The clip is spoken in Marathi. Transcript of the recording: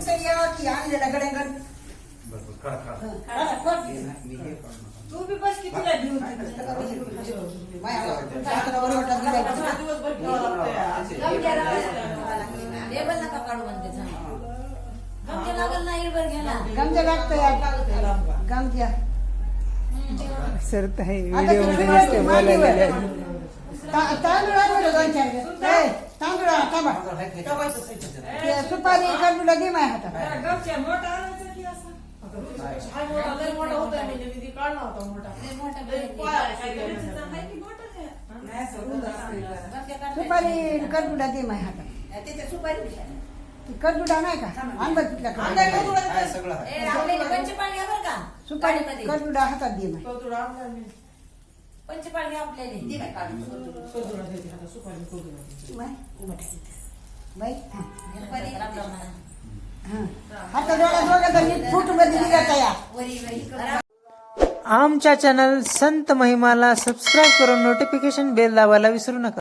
तरी यावं की आणलेला गड्यांगण. तू बी बस की तुला घेऊन गमजा लागतोय गमजा सर आहे व्हिडिओ मध्ये नुसते बोलायला लागले. तांदूळ आणलं 2-4 तांदूळ थांबा सुपारी खरबुडा घे माझ्या हातात. गपच्या मोठा आणायचा की असं हा मोठा लय मोठा होता मी ती काढला होता मोठा सुपारी खरबुडा दे माझ्या हातात. खरबुडा नाही का आण बघ तिथला सुपारी खरबुडा हातात दे माझ्या. पंचपाळी आपल्याला बाई हातात दोघा फूट मध्ये निघाता या. आमच्या चॅनल संत महिमाला सबस्क्राईब करून नोटिफिकेशन बेल दाबायला विसरू नका.